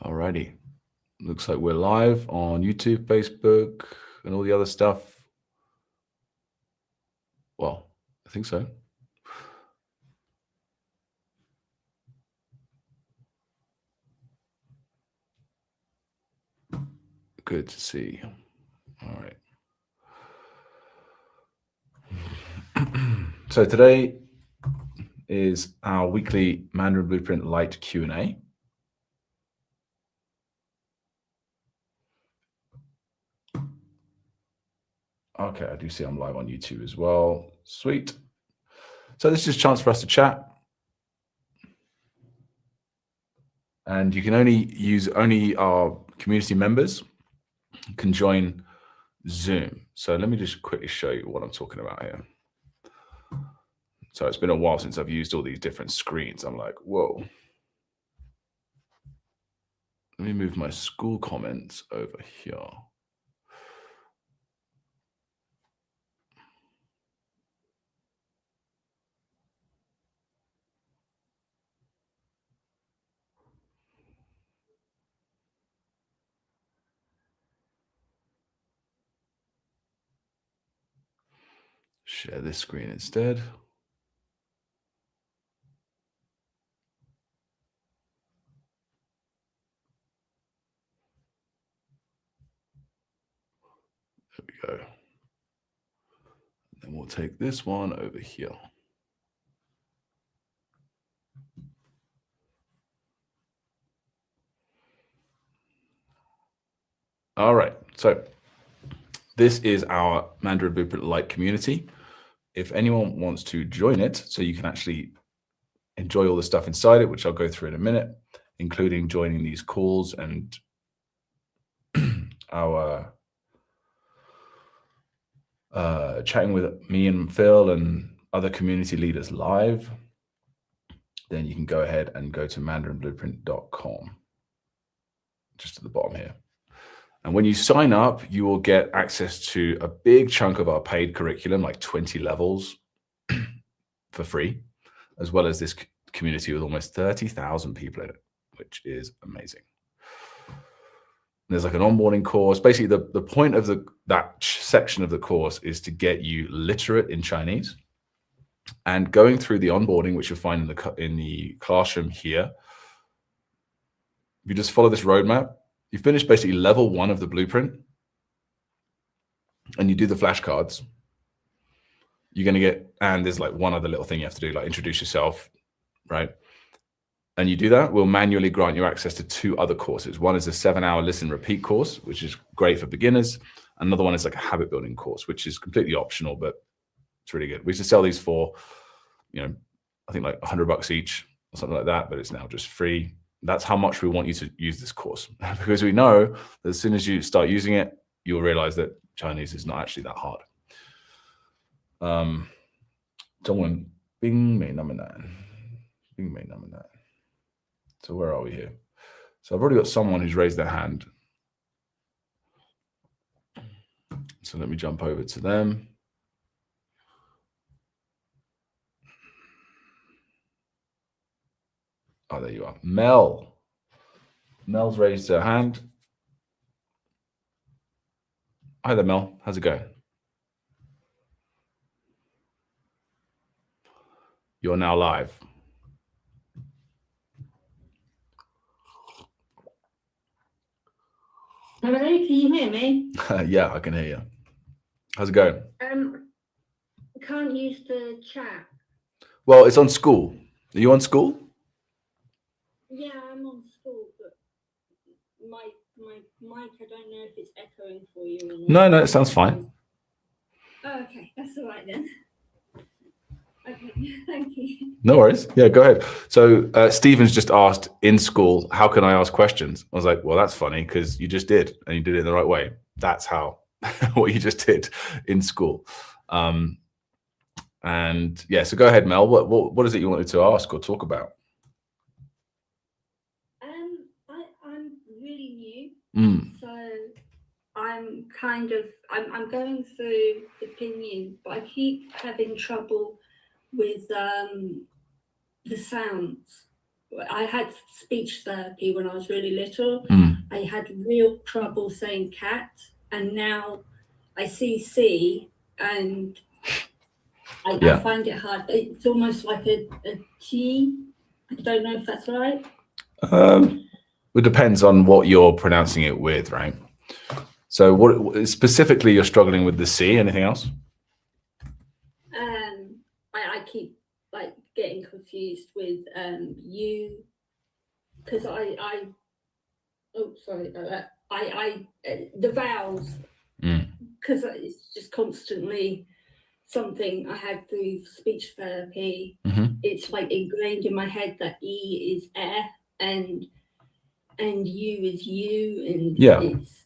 Alrighty. Looks like we're live on YouTube, Facebook, and all the other stuff. Well, I think so. Good to see. All right. So today is our weekly Mandarin Blueprint Lite Q&A. Okay, I do see I'm live on YouTube as well. Sweet. So this is a chance for us to chat. And you can only our community members can join Zoom. So let me just quickly show you what I'm talking about here. So it's been a while since I've used all these different screens. I'm like, whoa. Let me move my school comments over here. Share this screen instead. There we go. Then we'll take this one over here. All right, so this is our Mandarin Blueprint Lite community. If anyone wants to join it, so you can actually enjoy all the stuff inside it, which I'll go through in a minute, including joining these calls and our chatting with me and Phil and other community leaders live, then you can go ahead and go to mandarinblueprint.com, just at the bottom here. And when you sign up, you will get access to a big chunk of our paid curriculum, like 20 levels for free, as well as this community with almost 30,000 people in it, which is amazing. There's like an onboarding course. Basically, the point of that section of the course is to get you literate in Chinese. And going through the onboarding, which you'll find in the classroom here, you just follow this roadmap. You finish basically level 1 of the blueprint, and you do the flashcards. You're going to get, and there's like one other little thing you have to do, like introduce yourself, right? And you do that, we'll manually grant you access to 2 other courses. One is a 7-hour listen repeat course, which is great for beginners. Another one is like a habit building course, which is completely optional, but it's really good. We used to sell these for, I think like $100 each or something like that, but it's now just free. That's how much we want you to use this course, because we know that as soon as you start using it, you'll realize that Chinese is not actually that hard. 中文并没那么难，并没那么难. So where are we here? So I've already got someone who's raised their hand. So let me jump over to them. Oh, there you are. Mel. Mel's raised her hand. Hi there, Mel. How's it going? You're now live. Hello, can you hear me? Yeah, I can hear you. How's it going? Can't use the chat. Well, it's on school. Are you on school? Yeah, I'm on school, but my mic, I don't know if it's echoing for you or not. No, it sounds fine. Oh, okay, that's all right then. Okay, thank you. No worries. Yeah, go ahead. So Stephen's just asked, in school, how can I ask questions? I was like, well, that's funny because you just did, and you did it in the right way. That's how, what you just did in school. And yeah, so go ahead, Mel. What is it you wanted to ask or talk about? I'm really new, so I'm going through the pinyin, but I keep having trouble with the sounds I had speech therapy when I was really little. Mm. I had real trouble saying cat, and now I see C, and I find it hard. It's almost like a T. I don't know if that's right. It depends on what you're pronouncing it with, right? So what specifically you're struggling with the C? Anything else? I keep like getting confused with U, because oh, sorry about that. The vowels, because it's just constantly something I had through speech therapy. It's like ingrained in my head that E is and U is U, and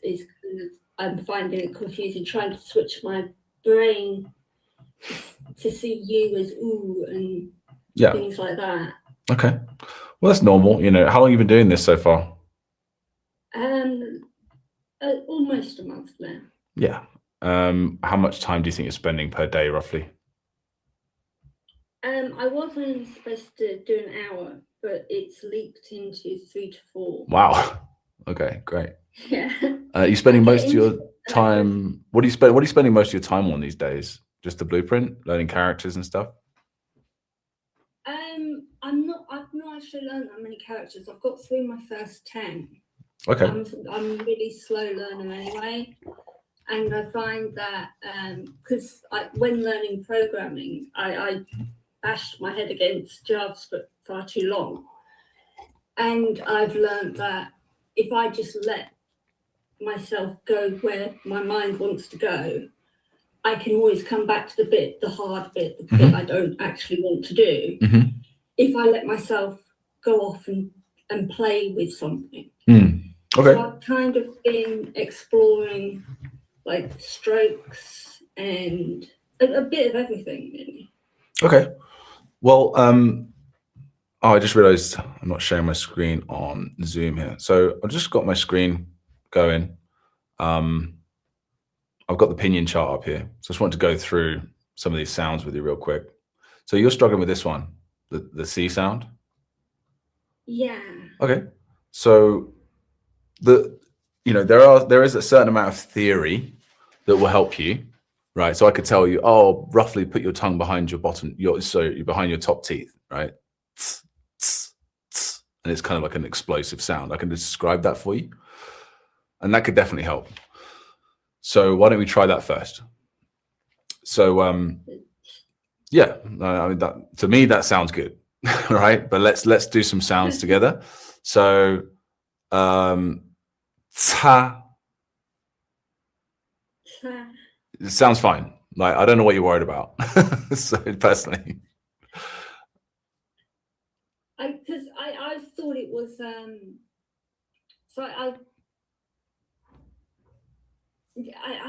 it's kind of, I'm finding it confusing trying to switch my brain to see U as ooh and things like that. Okay, well that's normal. You know, how long have you been doing this so far? Almost a month now. Yeah. How much time do you think you're spending per day, roughly? I wasn't supposed to do an hour, but it's leaked into 3 to 4. Wow. Okay, great. Yeah. You spending most of your time? What are you spending most of your time on these days? Just the blueprint, learning characters and stuff. I've not actually learned that many characters. I've got through my first 10. Okay. I'm really slow learner anyway, and I find that because when learning programming, I bashed my head against JavaScript far too long, and I've learned that if I just let myself go where my mind wants to go, I can always come back to the hard bit, the bit I don't actually want to do. If I let myself go off and play with something. Okay. So I've kind of been exploring like strokes and a bit of everything, really. Okay. Well, I just realized I'm not sharing my screen on Zoom here. So I've just got my screen going. I've got the pinion chart up here. So I just want to go through some of these sounds with you real quick. So you're struggling with this one, the C sound? Yeah. Okay. So there is a certain amount of theory that will help you, right? So I could tell you, oh, roughly put your tongue behind your behind your top teeth, right? Tss, tss, tss. And it's kind of like an explosive sound. I can describe that for you. And that could definitely help. So why don't we try that first? So yeah, I mean that to me that sounds good, right? But let's do some sounds together. So ta. It sounds fine. Like I don't know what you're worried about. So personally, because I thought it was so I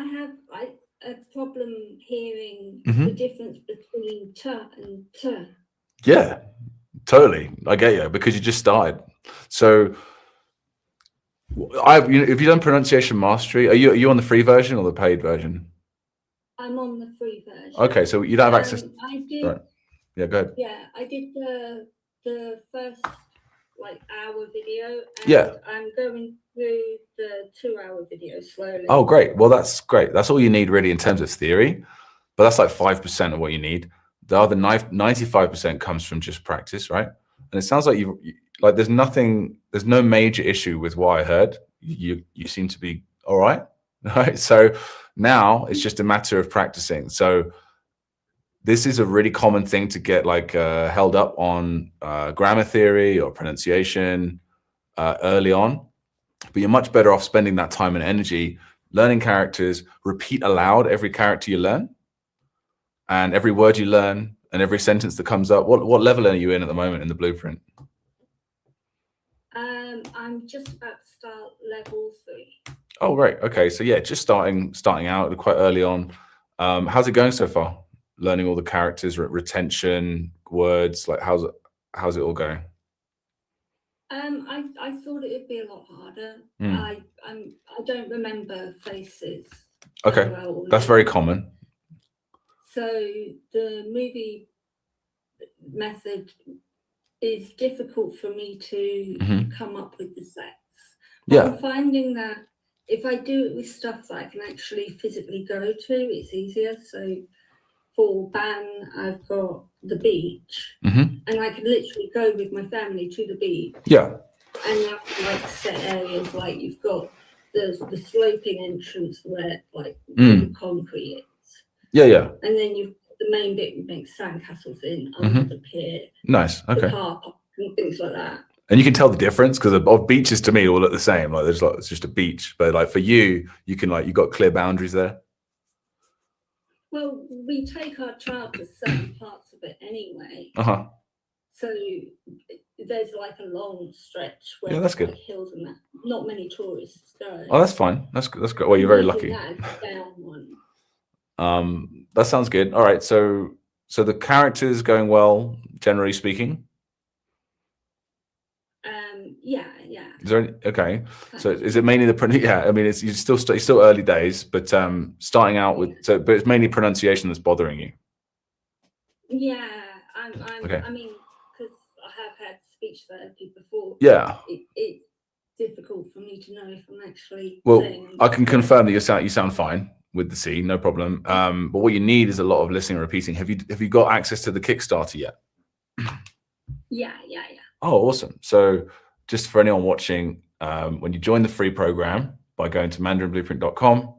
have a problem hearing the difference between t and t. Yeah, totally. I get you because you just started. So have you done pronunciation mastery? Are you on the free version or the paid version? I'm on the free version. Okay, so you don't have access. I did. Right. Yeah, go ahead. Yeah, I did the first hour video. And I'm going through the 2-hour video slowly. Oh, great. Well, that's great. That's all you need really in terms of theory, but that's like 5% of what you need. The other 95% comes from just practice, right? And it sounds like there's no major issue with what I heard. You seem to be all right, right? So now it's just a matter of practicing. So this is a really common thing to get held up on grammar theory or pronunciation early on, but you're much better off spending that time and energy learning characters. Repeat aloud every character you learn and every word you learn and every sentence that comes up. What level are you in at the moment in the blueprint? I'm just about to start level 3. Oh, right. Okay. So yeah, just starting out quite early on. How's it going so far? Learning all the characters, retention, words, how's it all going? I thought it would be a lot harder. I don't remember faces. Okay, well, that's very common. So the movie method is difficult for me to Mhm. come up with the sets. Yeah. I'm finding that if I do it with stuff that I can actually physically go to, it's easier. So for Ban, I've got the beach, Mhm. and I can literally go with my family to the beach. Yeah. And now, like set areas, like you've got the sloping entrance where like the concrete is. Yeah, yeah. And then you've got the main bit you make sandcastles in under the pier. Nice. Okay. The car park and things like that. And you can tell the difference because of beaches to me all look the same. Like there's like it's just a beach, but like for you, you can like you got clear boundaries there. Well, we take our child to certain parts of it anyway. Uh-huh. So there's like a long stretch where that's there's good. like hills and that. Not many tourists go. Oh, that's fine. That's great. Well, you're very lucky. That is down one. That sounds good. All right. So the characters going well, generally speaking. Yeah. Is there any, okay. So is it mainly the yeah? I mean, it's still early days, but starting out with but it's mainly pronunciation that's bothering you. Yeah, Okay. I mean, because I have had speech therapy before. Yeah. It's difficult for me to know if I'm actually. Well, saying I can confirm that you sound fine with the C, no problem. But what you need is a lot of listening and repeating. Have you got access to the Kickstarter yet? Yeah. Oh, awesome. So just for anyone watching, when you join the free program by going to mandarinblueprint.com,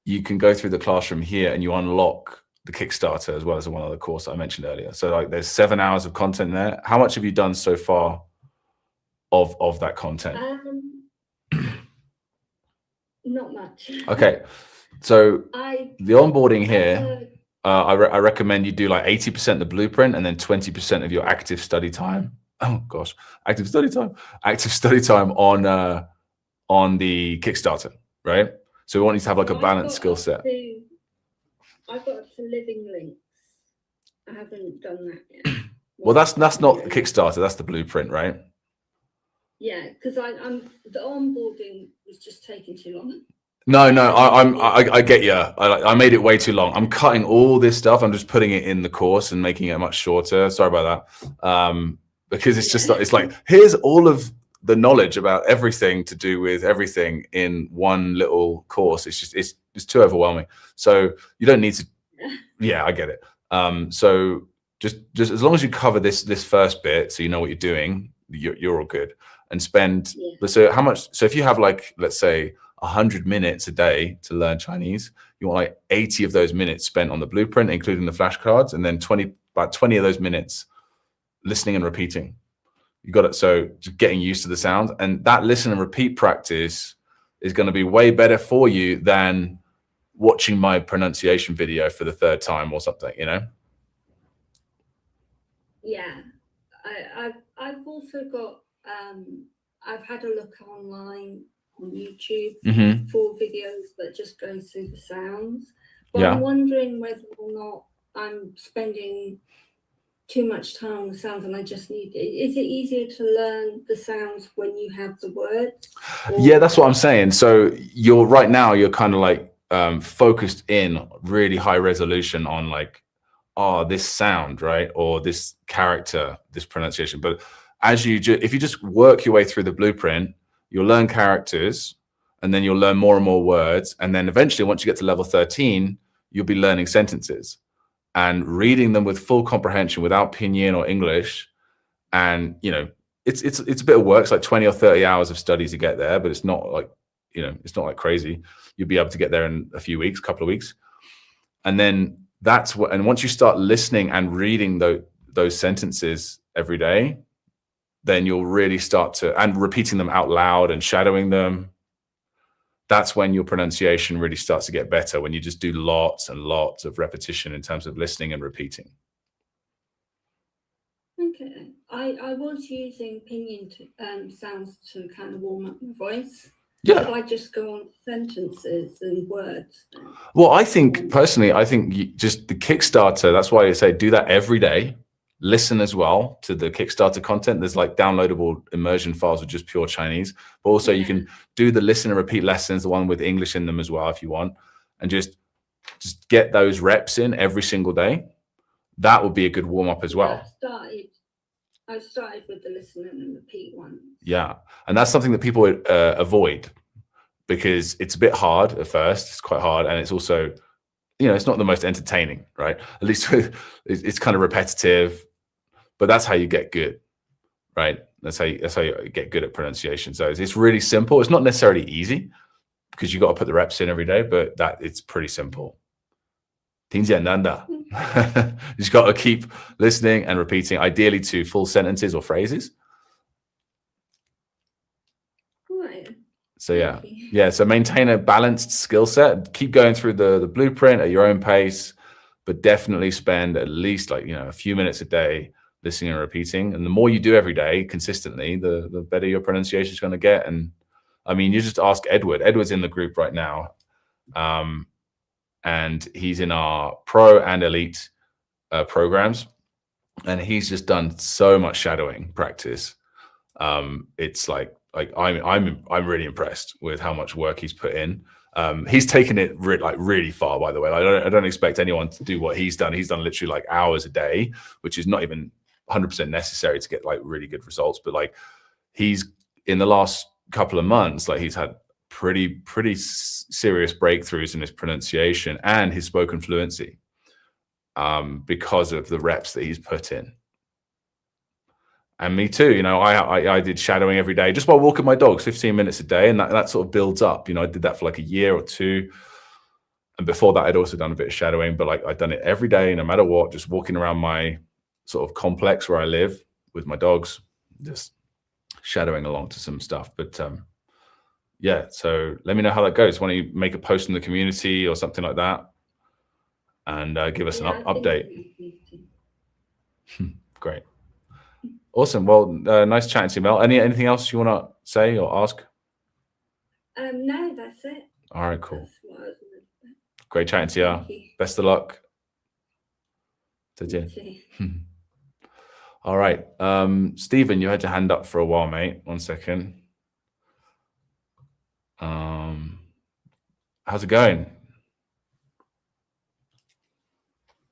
you can go through the classroom here and you unlock the Kickstarter as well as the one other course I mentioned earlier. So like there's 7 hours of content there. How much have you done so far of that content? Not much. Okay. So the onboarding here, I recommend you do like 80% the blueprint and then 20% of your active study time. Oh gosh, active study time on the Kickstarter, right? So we want you to have like a balanced skill set. I've got up to living links. I haven't done that yet. Well, that's not the Kickstarter. That's the blueprint, right? Yeah, because the onboarding was just taking too long. No, I get you. I made it way too long. I'm cutting all this stuff. I'm just putting it in the course and making it much shorter. Sorry about that. Because it's just it's like here's all of the knowledge about everything to do with everything in one little course. It's just it's too overwhelming. So you don't need to. Yeah, I get it. So just as long as you cover this first bit, so you know what you're doing, you're all good. And spend. Yeah. So how much? So if you have like let's say 100 minutes a day to learn Chinese, you want like 80 of those minutes spent on the blueprint, including the flashcards, and then about 20 of those minutes listening and repeating. You got it. So just getting used to the sound, and that listen and repeat practice is going to be way better for you than watching my pronunciation video for the 3rd time or something, you know? Yeah, I've also got I've had a look online on YouTube for videos that just go through the sounds. But I'm wondering whether or not I'm spending too much time on the sounds and I just need is it easier to learn the sounds when you have the words? Yeah, that's what I'm saying. So you're kind of like focused in really high resolution on like this sound, right? Or this character, this pronunciation. But as if you just work your way through the blueprint, you'll learn characters and then you'll learn more and more words. And then eventually, once you get to level 13, you'll be learning sentences and reading them with full comprehension without pinyin or English. And, you know, it's a bit of work. It's like 20 or 30 hours of study to get there, but it's not like, you know, it's not like crazy. You'll be able to get there in a few weeks, couple of weeks. And then and once you start listening and reading those sentences every day, then you'll really start to, and repeating them out loud and shadowing them. That's when your pronunciation really starts to get better, when you just do lots and lots of repetition in terms of listening and repeating. Okay. I was using pinyin sounds to kind of warm up my voice. Yeah. Should I just go on sentences and words? Well, I think personally, just the Kickstarter, that's why I say do that every day. Listen as well to the Kickstarter content. There's like downloadable immersion files with just pure Chinese, but also you can do the listen and repeat lessons, the one with English in them as well, if you want, and just get those reps in every single day. That would be a good warm up as well. I started with the listen and repeat ones. Yeah, and that's something that people avoid because it's a bit hard at first. It's quite hard, and it's also, it's not the most entertaining, right? At least it's kind of repetitive, but that's how you get good, right? That's how you get good at pronunciation. So it's really simple. It's not necessarily easy because you got to put the reps in every day, but it's pretty simple. 挺简单的. You just got to keep listening and repeating, ideally to full sentences or phrases. Right. So yeah. So maintain a balanced skill set. Keep going through the blueprint at your own pace, but definitely spend at least a few minutes a day listening and repeating. And the more you do every day consistently, the better your pronunciation is going to get. And I mean, you just ask Edward. Edward's in the group right now. And he's in our pro and elite programs, and he's just done so much shadowing practice. It's like I'm really impressed with how much work he's put in. He's taken it really far, by the way. I don't expect anyone to do what he's done. He's done literally hours a day, which is not even 100% necessary to get really good results. But he's in the last couple of months, he's had pretty serious breakthroughs in his pronunciation and his spoken fluency because of the reps that he's put in. And me too, I did shadowing every day just while walking my dogs, 15 minutes a day, and that sort of builds up. I did that for a year or two, and before that I'd also done a bit of shadowing, but I'd done it every day, no matter what, just walking around my sort of complex where I live with my dogs, just shadowing along to some stuff. But yeah, so let me know how that goes. Why don't you make a post in the community or something like that, and give us an update. Great. Awesome. Well, nice chatting to you, Mel. Anything else you want to say or ask? No, that's it. All right, cool. Great chatting to you. Best of luck. 再见. All right. Stephen, you had your hand up for a while, mate. 1 second. How's it going?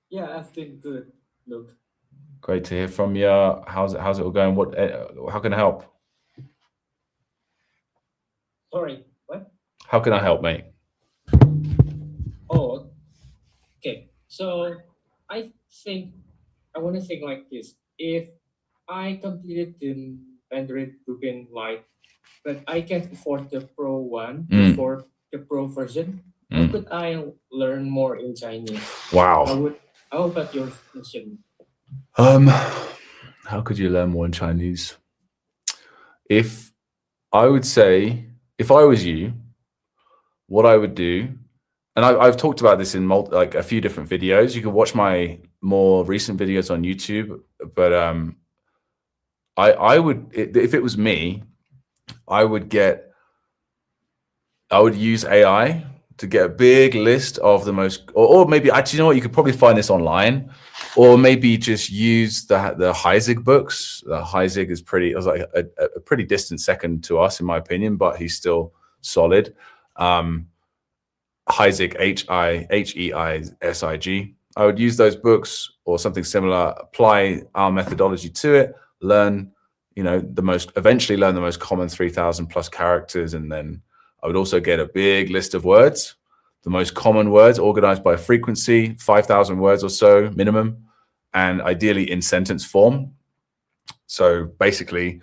Yeah, I've been good. Look. Great to hear from you. How's it all going? How can I help? Sorry, what? How can I help, mate? Oh, okay. So I want to think like this. If I completed the Mandarin Blueprint but I can't afford the Pro one for the Pro version, how could I learn more in Chinese? Wow. How about your question? How could you learn more in Chinese? I would say, if I was you, what I would do, and I've talked about this in a few different videos. You can watch my more recent videos on YouTube, but I would, if it was me, I would use AI to get a big list of the most, or maybe actually, you know what, you could probably find this online, or maybe just use the Heisig books. Heisig is a pretty distant second to us, in my opinion, but he's still solid. Heisig, Heisig. I would use those books or something similar, apply our methodology to it, learn, eventually learn the most common 3,000 plus characters, and then I would also get a big list of words, the most common words organized by frequency, 5,000 words or so minimum, and ideally in sentence form. So basically,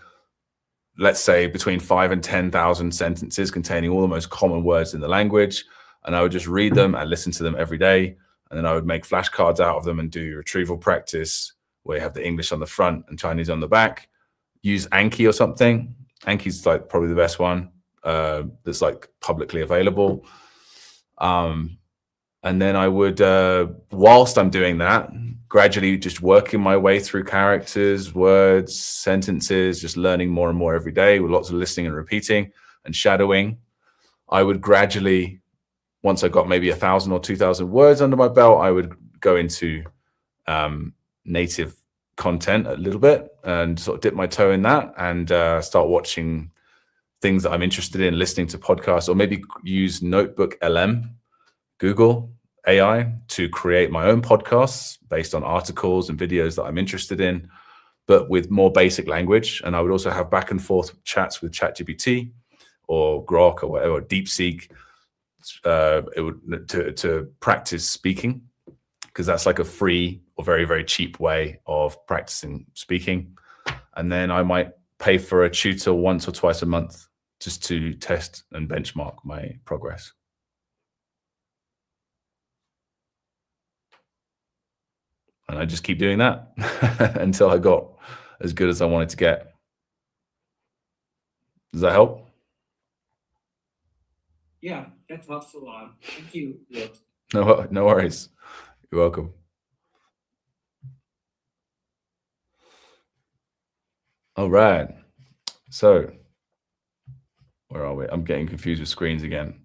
let's say between 5,000 and 10,000 sentences containing all the most common words in the language. And I would just read them and listen to them every day. And then I would make flashcards out of them and do retrieval practice where you have the English on the front and Chinese on the back. Use Anki or something. Anki's probably the best one. That's publicly available. And then I would, whilst I'm doing that, gradually just working my way through characters, words, sentences, just learning more and more every day with lots of listening and repeating and shadowing. I would gradually, once I got maybe 1,000 or 2,000 words under my belt, I would go into native content a little bit and sort of dip my toe in that and start watching things that I'm interested in, listening to podcasts, or maybe use Notebook LM, Google AI, to create my own podcasts based on articles and videos that I'm interested in. but with more basic language. And I would also have back and forth chats with ChatGPT or Grok or whatever, or DeepSeek, it would to practice speaking, because that's like a free or very, very cheap way of practicing speaking. And then I might pay for a tutor once or twice a month just to test and benchmark my progress. And I just keep doing that until I got as good as I wanted to get. Does that help? Yeah, that helps a lot. Thank you, Neale. No worries. You're welcome. All right. So where are we? I'm getting confused with screens again.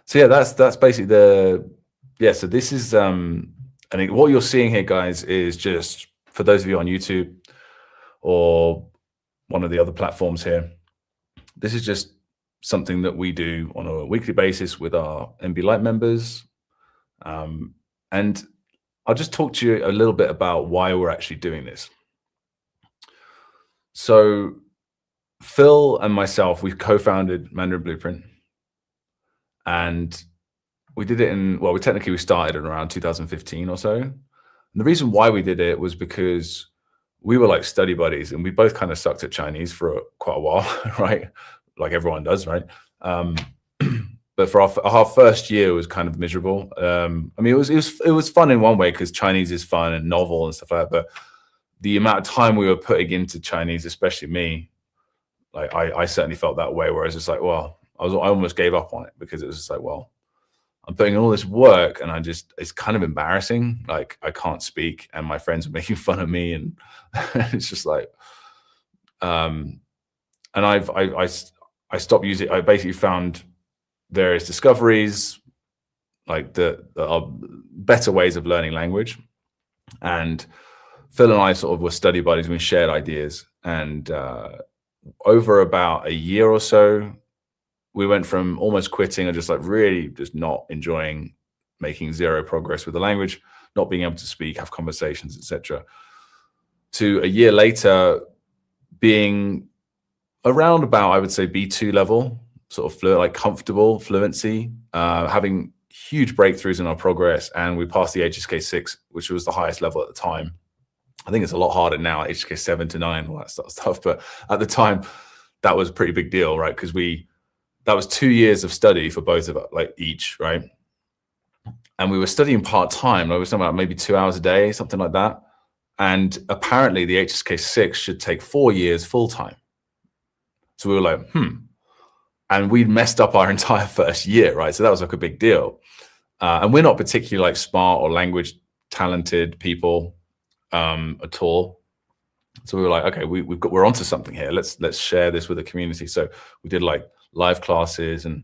So yeah, that's basically so this is I think what you're seeing here, guys, is just for those of you on YouTube or one of the other platforms here, this is just something that we do on a weekly basis with our MB Lite members. And I'll just talk to you a little bit about why we're actually doing this. So Phil and myself, we co-founded Mandarin Blueprint, and we did it we started in around 2015 or so. And the reason why we did it was because we were like study buddies, and we both kind of sucked at Chinese for quite a while, right? Like everyone does, right? But for our first year was kind of miserable. I mean, it was fun in one way because Chinese is fun and novel and stuff like that. But the amount of time we were putting into Chinese, especially me, like I certainly felt that way. Whereas it's like, well, I almost gave up on it because it was just like, well, I'm putting in all this work and it's kind of embarrassing. Like I can't speak and my friends are making fun of me, and it's just like, and I stopped using. I basically found various discoveries, like the better ways of learning language. And Phil and I sort of were study buddies. We shared ideas, and over about a year or so, we went from almost quitting and just like really just not enjoying, making zero progress with the language, not being able to speak, have conversations, etc., to a year later being around about, I would say, B2 level, sort of like comfortable fluency, having huge breakthroughs in our progress. And we passed the HSK 6, which was the highest level at the time. I think it's a lot harder now, HSK 7 to 9, all that sort of stuff. But at the time, that was a pretty big deal, right? Because that was 2 years of study for both of us, like each, right? And we were studying part-time. I was talking about maybe 2 hours a day, something like that. And apparently the HSK 6 should take 4 years full-time. So we were like, and we'd messed up our entire first year, right? So that was like a big deal. And we're not particularly like smart or language talented people at all. So we were like, okay, we're onto something here. Let's share this with the community. So we did like live classes, and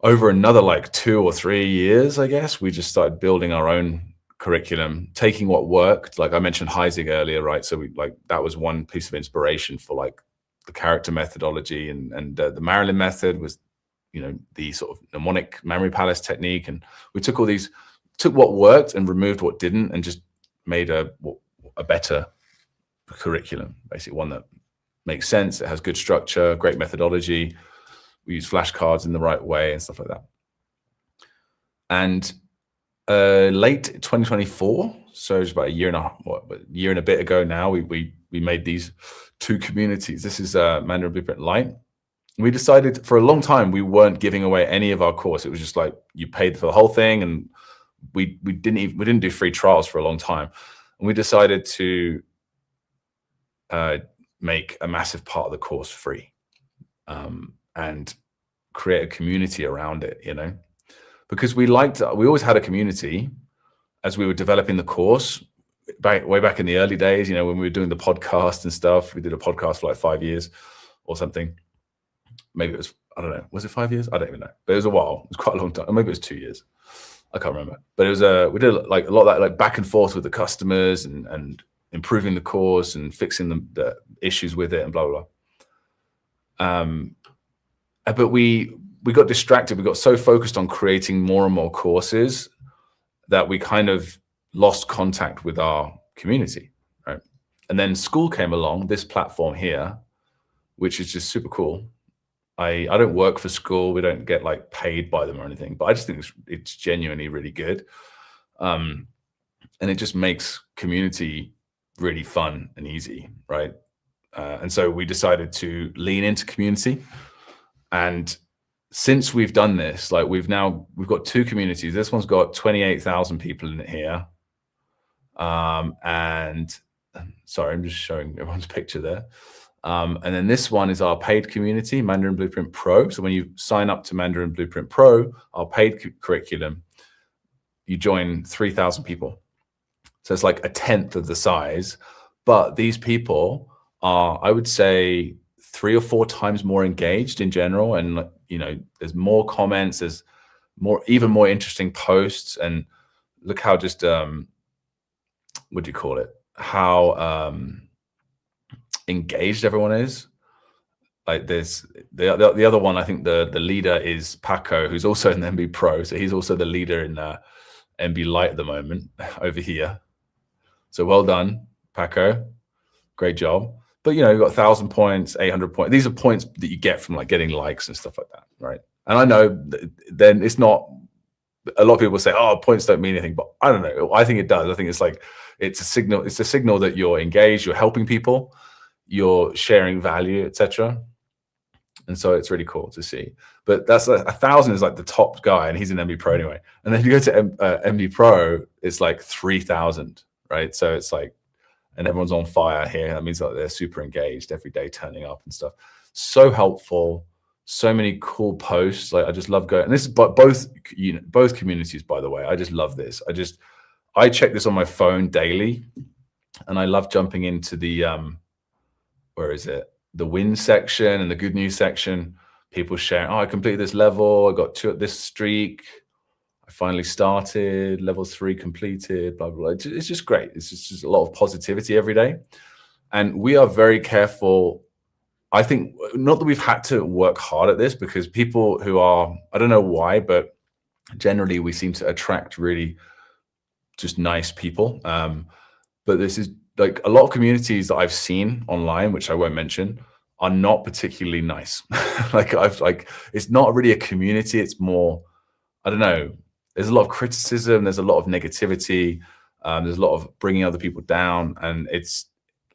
over another like 2 or 3 years, I guess, we just started building our own curriculum, taking what worked. Like I mentioned Heisig earlier, right? So that was one piece of inspiration for like the character methodology, and the Marilyn method was, the sort of mnemonic memory palace technique. And we took what worked and removed what didn't, and just made a better curriculum, basically one that makes sense. It has good structure, great methodology. We use flashcards in the right way and stuff like that. And late 2024, so it's about a year and a bit ago now, we made these 2 communities. This is Mandarin Blueprint Lite. We decided for a long time we weren't giving away any of our course. It was just like you paid for the whole thing, and we didn't do free trials for a long time. And we decided to make a massive part of the course free, and create a community around it, because we always had a community as we were developing the course way back in the early days, when we were doing the podcast and stuff. We did a podcast for like 5 years or something. Maybe it was, I don't know, was it 5 years? I don't even know, but it was a while. It was quite a long time. Or maybe it was 2 years. I can't remember, but it was we did like a lot of that, like back and forth with the customers and improving the course and fixing the issues with it and blah, blah, blah. But we got distracted. We got so focused on creating more and more courses that we kind of lost contact with our community, right? And then school came along, this platform here, which is just super cool. I don't work for school. We don't get like paid by them or anything, but I just think it's genuinely really good. And it just makes community really fun and easy, right? And so we decided to lean into community. And since we've done this, like we've got 2 communities. This one's got 28,000 people in it here. And sorry, I'm just showing everyone's picture there. And then this one is our paid community, Mandarin Blueprint Pro. So when you sign up to Mandarin Blueprint Pro, our paid curriculum, you join 3,000 people. So it's like 1/10 of the size. But these people are, I would say, 3 or 4 times more engaged in general. And, you know, there's more comments, there's even more interesting posts. And look how just, what do you call it? How engaged everyone is. Like there's the other one, I think the leader is Paco, who's also in the MB Pro. So he's also the leader in MB Lite at the moment over here. So well done, Paco. Great job. But, you know, you've got 1,000 points, 800 points. These are points that you get from like getting likes and stuff like that, right? And I know then it's not, a lot of people say, oh, points don't mean anything, but I don't know. I think it does. I think it's like, it's a signal that you're engaged, you're helping people, you're sharing value, etc. And so it's really cool to see. But that's 1,000 is like the top guy, and he's an MB Pro anyway. And then if you go to MB Pro, it's like 3,000, right? So it's like, and everyone's on fire here. That means that they're super engaged every day, turning up and stuff. So helpful. So many cool posts. Like I just love going. And this is both communities, by the way. I just love this. I check this on my phone daily, and I love jumping into the where is it? The win section and the good news section. People sharing, oh, I completed this level. I got 2 at this streak. I finally started, level 3 completed, blah, blah, blah. It's just great. It's just a lot of positivity every day. And we are very careful. I think not that we've had to work hard at this, because people who are, I don't know why, but generally we seem to attract really just nice people. But this is like a lot of communities that I've seen online, which I won't mention, are not particularly nice. It's not really a community. It's more, I don't know. There's a lot of criticism. There's a lot of negativity. There's a lot of bringing other people down. And it's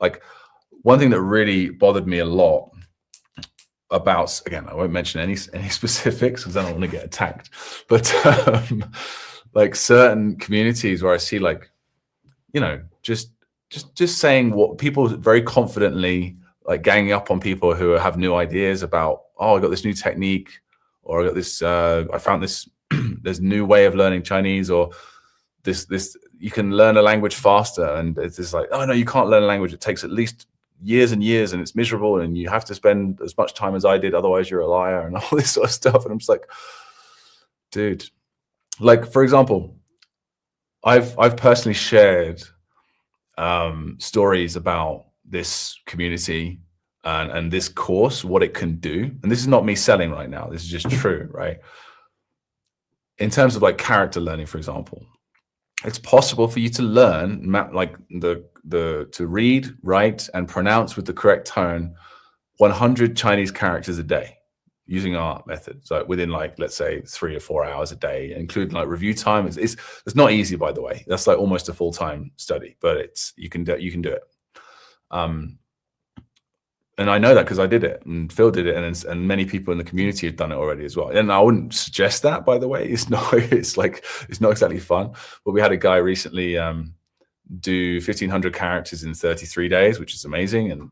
like one thing that really bothered me a lot about, again, I won't mention any specifics because I don't want to get attacked, but like certain communities where I see like, you know, just saying what people very confidently, like ganging up on people who have new ideas about, oh, I got this new technique, or I got this, I found this, there's new way of learning Chinese, or this you can learn a language faster. And it's just like, oh no, you can't learn a language. It takes at least years and years, and it's miserable, and you have to spend as much time as I did, otherwise you're a liar, and all this sort of stuff. And I'm just like, dude, like, for example, I've personally shared stories about this community and this course, what it can do. And this is not me selling right now. This is just true, right? In terms of like character learning, for example, it's possible for you to learn like to read, write, and pronounce with the correct tone 100 Chinese characters a day using our method. So within like, let's say 3 or 4 hours a day, including like review time. It's not easy, by the way. That's like almost a full-time study, but you can do it. And I know that because I did it, and Phil did it, and many people in the community have done it already as well. And I wouldn't suggest that, by the way. It's not exactly fun. But we had a guy recently do 1,500 characters in 33 days, which is amazing, and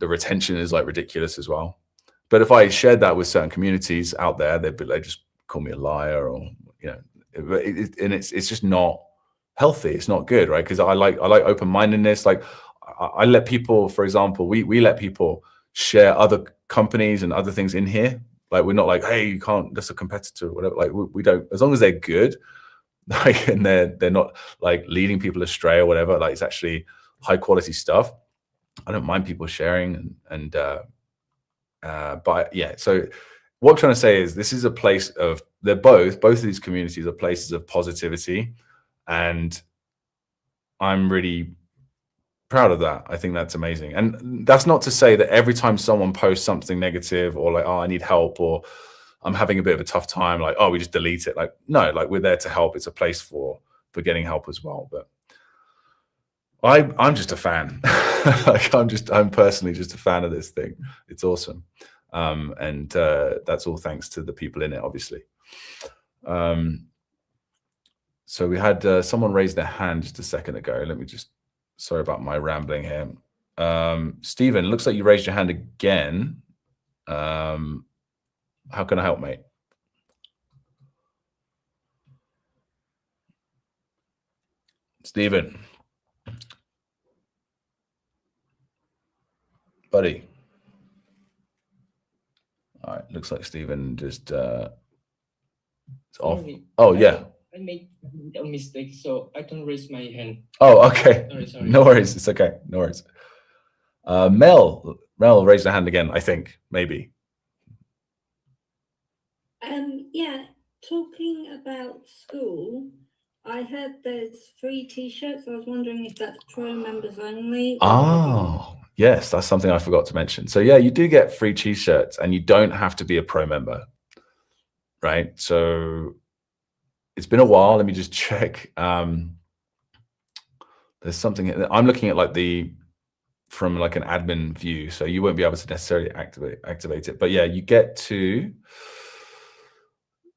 the retention is like ridiculous as well. But if I shared that with certain communities out there, they'd just call me a liar, or you know, and it's just not healthy. It's not good, right? Because I like open-mindedness. Like I let people, for example, we let people share other companies and other things in here. Like we're not like, hey, you can't, that's a competitor or whatever. Like we don't, as long as they're good, like, and they're not like leading people astray or whatever. Like it's actually high quality stuff. I don't mind people sharing but yeah. So what I'm trying to say is this is a place of, both of these communities are places of positivity, and I'm really proud of that. I think that's amazing. And that's not to say that every time someone posts something negative or like, oh, I need help, or I'm having a bit of a tough time, like, oh, we just delete it. Like, no, like we're there to help. It's a place for getting help as well. But I'm just a fan. Like I'm personally just a fan of this thing. It's awesome. And that's all thanks to the people in it, obviously. So we had someone raise their hand just a second ago. Let me just, sorry about my rambling here. Stephen, looks like you raised your hand again. How can I help, mate? Stephen. Buddy. All right, looks like Stephen just off. Oh, yeah. I made a mistake, so I can raise my hand. Oh, okay. Sorry. No worries. It's okay. No worries. Mel raised her hand again, I think, maybe. Yeah, talking about school, I heard there's free t-shirts. I was wondering if that's pro members only. Oh, yes, that's something I forgot to mention. So yeah, you do get free t-shirts and you don't have to be a pro member, right? So it's been a while. Let me just check. There's something I'm looking at, like from like an admin view, so you won't be able to necessarily activate it. But yeah, you get to.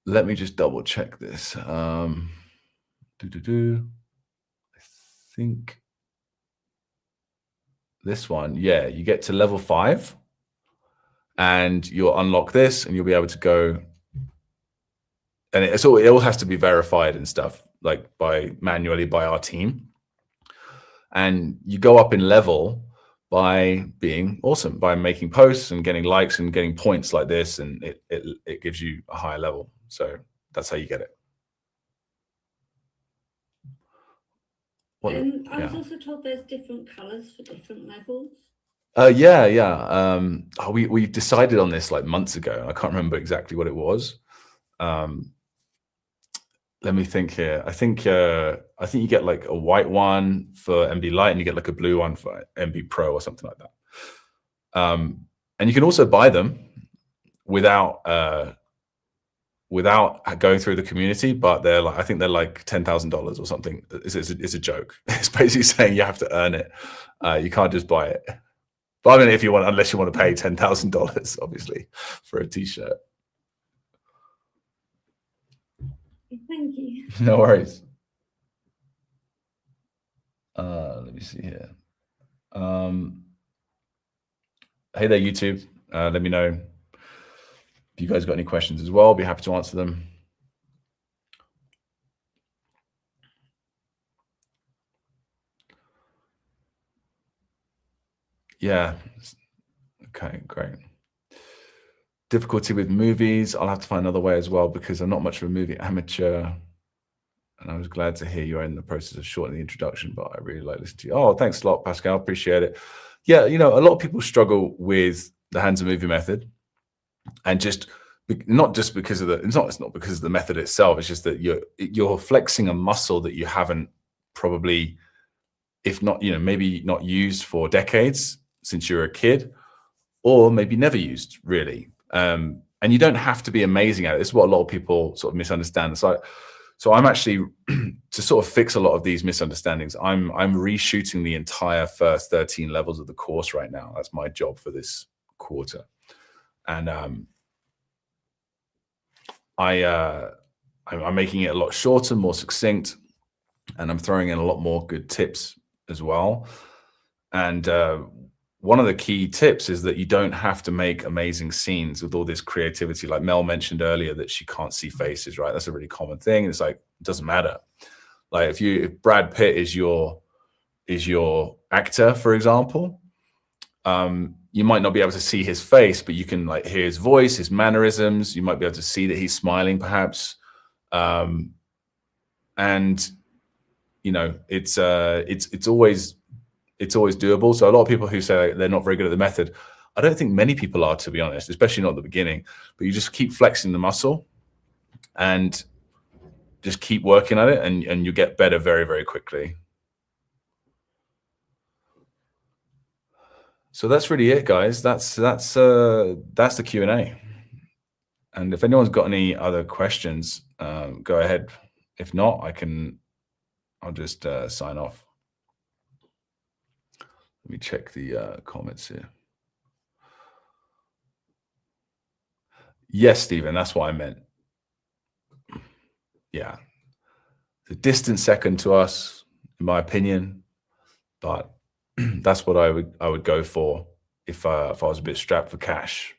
Let me just double check this. I think this one. Yeah, you get to level 5, and you'll unlock this, and you'll be able to go. And it all has to be verified and stuff, like manually by our team. And you go up in level by being awesome, by making posts and getting likes and getting points like this, and it gives you a higher level. So that's how you get it. I was also told there's different colors for different levels. Yeah. We decided on this like months ago. I can't remember exactly what it was. Let me think here. I think you get like a white one for MB Lite, and you get like a blue one for MB Pro or something like that. And you can also buy them without going through the community, but I think they're like $10,000 or something. It's a joke. It's basically saying you have to earn it. You can't just buy it. But I mean, unless you want to pay $10,000, obviously, for a t-shirt. Thank you. No worries. Let me see here. Hey there, YouTube. Let me know if you guys got any questions as well. I'll be happy to answer them. Yeah. Okay, great. Difficulty with movies. I'll have to find another way as well, because I'm not much of a movie amateur. And I was glad to hear you're in the process of shortening the introduction, but I really like listening to you. Oh, thanks a lot, Pascal. Appreciate it. Yeah, a lot of people struggle with the hands and movie method, and not just because of it's not because of the method itself. It's just that you're flexing a muscle that you haven't probably, if not, maybe not used for decades since you were a kid, or maybe never used really. And you don't have to be amazing at it. This is what a lot of people sort of misunderstand. So I'm actually, to sort of fix a lot of these misunderstandings, I'm reshooting the entire first 13 levels of the course right now. That's my job for this quarter. And I'm making it a lot shorter, more succinct, and I'm throwing in a lot more good tips as well. And one of the key tips is that you don't have to make amazing scenes with all this creativity. Like Mel mentioned earlier that she can't see faces, right? That's a really common thing. It's like, it doesn't matter. Like if Brad Pitt is your actor, for example, you might not be able to see his face, but you can like hear his voice, his mannerisms. You might be able to see that he's smiling, perhaps. And it's always doable. So a lot of people who say they're not very good at the method, I don't think many people are, to be honest, especially not at the beginning. But you just keep flexing the muscle and just keep working at it, and you get better very, very quickly. So that's really it, guys. That's the Q&A. And if anyone's got any other questions, go ahead. If not, I'll just sign off. Let me check the comments here. Yes, Stephen, that's what I meant. Yeah. The distant second to us, in my opinion, but that's what I would go for if I was a bit strapped for cash.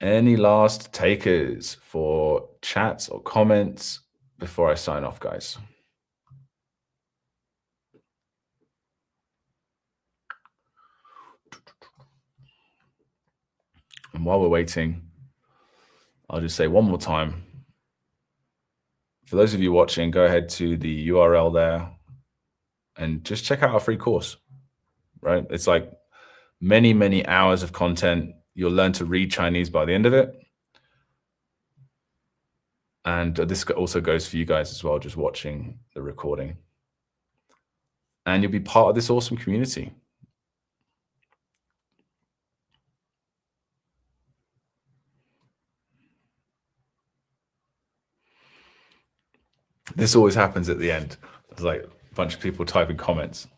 Any last takers for chats or comments before I sign off, guys? And while we're waiting, I'll just say one more time. For those of you watching, go ahead to the URL there and just check out our free course, right? It's like many, many hours of content. You'll learn to read Chinese by the end of it. And this also goes for you guys as well, just watching the recording. And you'll be part of this awesome community. This always happens at the end. There's like a bunch of people typing comments.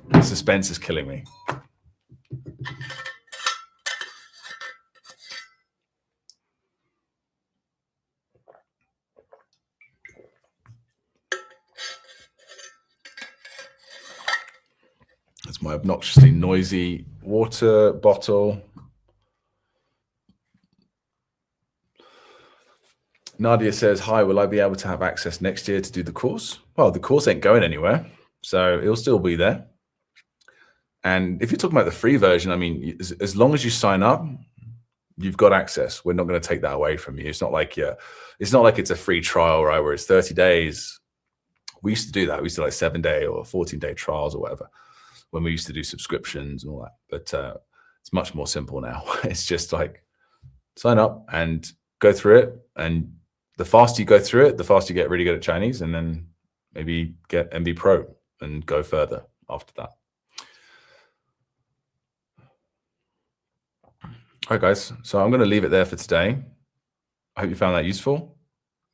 The suspense is killing me. That's my obnoxiously noisy water bottle. Nadia says, hi, will I be able to have access next year to do the course? Well, the course ain't going anywhere, so it'll still be there. And if you're talking about the free version, I mean, as long as you sign up, you've got access. We're not going to take that away from you. It's not like it's a free trial, right? Where it's 30 days. We used to do that. We used to like 7-day or 14-day trials or whatever when we used to do subscriptions and all that. But it's much more simple now. It's just like sign up and go through it. And the faster you go through it, the faster you get really good at Chinese, and then maybe get MB Pro and go further after that. All right, guys. So I'm going to leave it there for today. I hope you found that useful.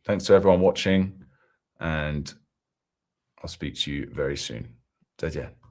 Thanks to everyone watching, and I'll speak to you very soon. 再见。